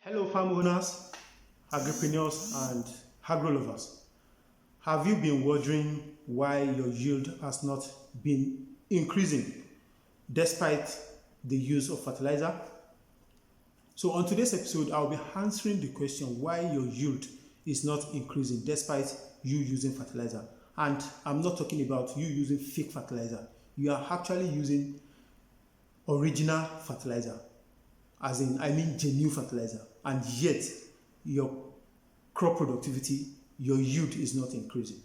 Hello farm owners, agripreneurs and agro lovers. Have you been wondering why your yield has not been increasing despite the use of fertilizer? So on today's episode, I'll be answering the question why your yield is not increasing despite you using fertilizer. And I'm not talking about you using fake fertilizer. You are actually using original fertilizer, as in I mean genuine fertilizer, and yet your crop productivity, your yield is not increasing.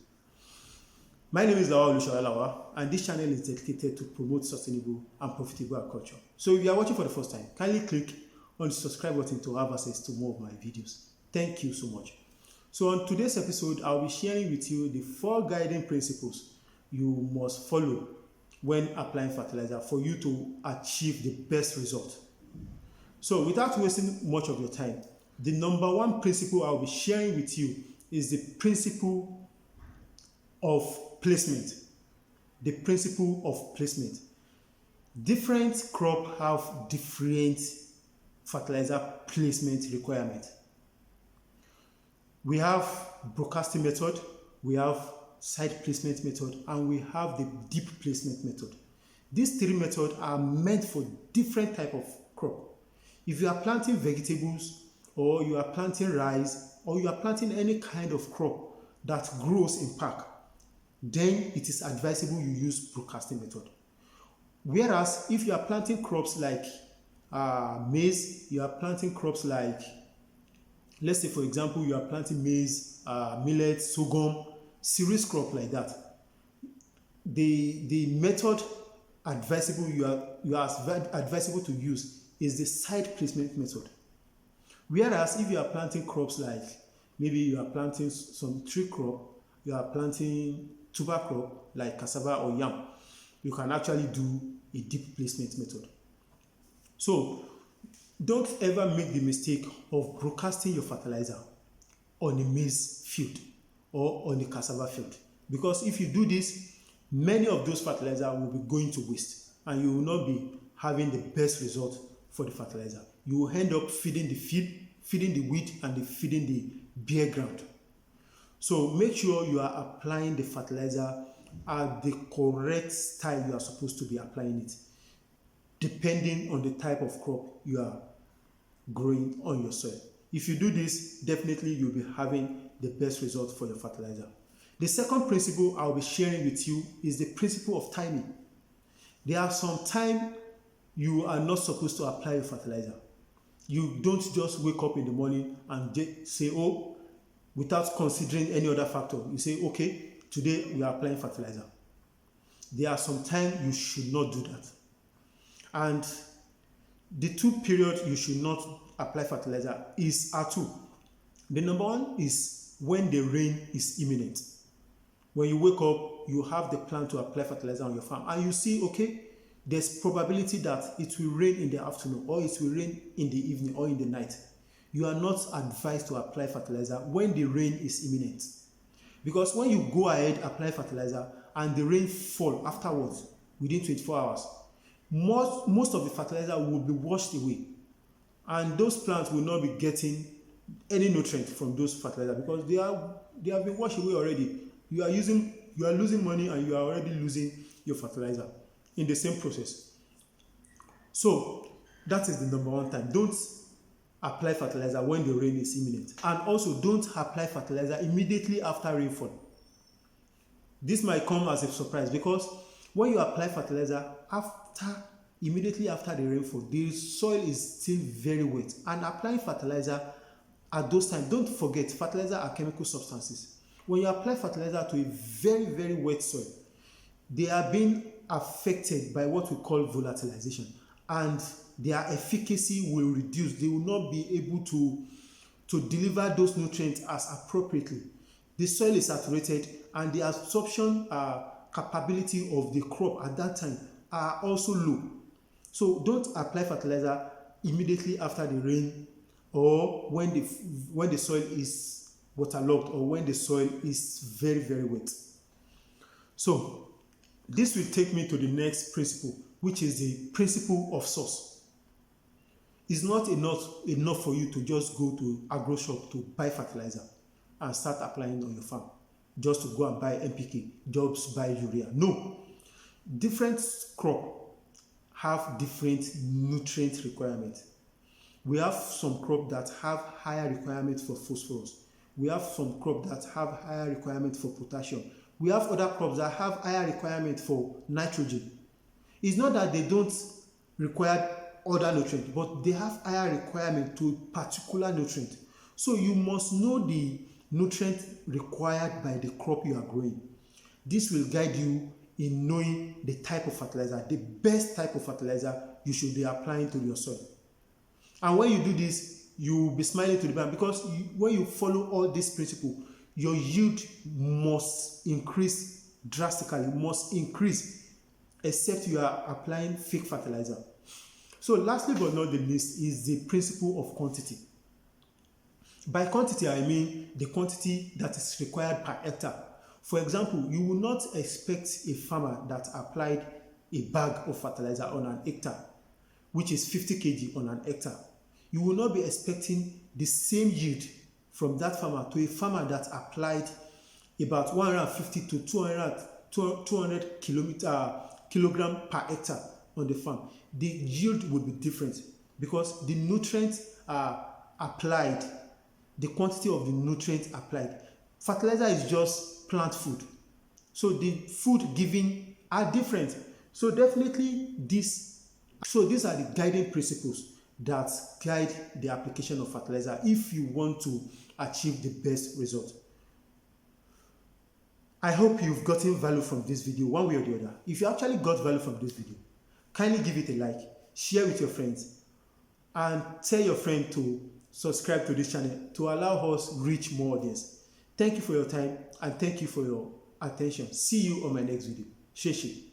My name is Lawal Olushawalawa, and this channel is dedicated to promote sustainable and profitable agriculture. So if you are watching for the first time, kindly click on the subscribe button to have access to more of my videos. Thank you so much. So on today's episode, I'll be sharing with you the 4 guiding principles you must follow when applying fertilizer for you to achieve the best result. So without wasting much of your time, the number 1 principle I'll be sharing with you is the principle of placement. The principle of placement. Different crops have different fertilizer placement requirements. We have broadcasting method, we have side placement method, and we have the deep placement method. These 3 methods are meant for different type of crop. If you are planting vegetables, or you are planting rice, or you are planting any kind of crop that grows in pack, then it is advisable you use broadcasting method. Whereas if you are planting crops like maize, you are planting crops like, let's say for example, you are planting maize, millet, sorghum, cereals crop like that, the method advisable you are advisable to use is the side placement method. Whereas if you are planting crops like, maybe you are planting some tree crop, you are planting tuber crop like cassava or yam, you can actually do a deep placement method. So don't ever make the mistake of broadcasting your fertilizer on a maize field or on a cassava field, because if you do this, many of those fertilizers will be going to waste and you will not be having the best result for the fertilizer. You will end up feeding the field, feeding the wheat, and feeding the bare ground. So make sure you are applying the fertilizer at the correct style you are supposed to be applying it, depending on the type of crop you are growing on your soil. If you do this, definitely you'll be having the best result for your fertilizer. The second principle I'll be sharing with you is the principle of timing. There are some time you are not supposed to apply your fertilizer. You don't just wake up in the morning and say, oh, without considering any other factor. You say, okay, today we are applying fertilizer. There are some time you should not do that. And the 2 periods you should not apply fertilizer are 2. The number 1 is when the rain is imminent. When you wake up, you have the plan to apply fertilizer on your farm, and you see, okay, there's probability that it will rain in the afternoon, or it will rain in the evening, or in the night. You are not advised to apply fertilizer when the rain is imminent. Because when you go ahead, apply fertilizer, and the rain fall afterwards, within 24 hours, most of the fertilizer will be washed away. And those plants will not be getting any nutrient from those fertilizer because they have been washed away already. You are losing money, and you are already losing your fertilizer in the same process. So that is the number 1 time. Don't apply fertilizer when the rain is imminent. And also don't apply fertilizer immediately after rainfall. This might come as a surprise because when you apply fertilizer immediately after the rainfall, the soil is still very wet. And applying fertilizer at those times, don't forget, fertilizer are chemical substances. When you apply fertilizer to a very, very wet soil, they are being affected by what we call volatilization, and their efficacy will reduce. They will not be able to deliver those nutrients as appropriately. The soil is saturated, and the absorption capability of the crop at that time are also low. So don't apply fertilizer immediately after the rain, or when the soil is waterlogged, or when the soil is very, very wet. So this will take me to the next principle, which is the principle of source. It's not enough for you to just go to agro shop to buy fertilizer and start applying on your farm. Just to go and buy NPK, just buy urea. No. Different crop have different nutrient requirements. We have some crop that have higher requirements for phosphorus. We have some crop that have higher requirements for potassium. We have other crops that have higher requirements for nitrogen. It's not that they don't require other nutrients, but they have higher requirement to a particular nutrient. So you must know the nutrient required by the crop you are growing. This will guide you in knowing the type of fertilizer, the best type of fertilizer you should be applying to your soil. And when you do this, you will be smiling to the bank, because when you follow all these principles, your yield must increase drastically, must increase, except you are applying fake fertilizer. So lastly but not the least is the principle of quantity. By quantity, I mean the quantity that is required per hectare. For example, you will not expect a farmer that applied a bag of fertilizer on an hectare, which is 50 kg on an hectare. You will not be expecting the same yield from that farmer to a farmer that applied about 150 to 200 kilogram per hectare on the farm. The yield will be different because the nutrients are applied, the quantity of the nutrients applied. Fertilizer is just plant food, so the food given are different. So definitely these are the guiding principles that guide the application of fertilizer if you want to achieve the best result. I hope you've gotten value from this video one way or the other. If you actually got value from this video, kindly give it a like, share with your friends, and tell your friend to subscribe to this channel to allow us reach more audience. Thank you for your time and thank you for your attention. See you on my next video. Sheshe.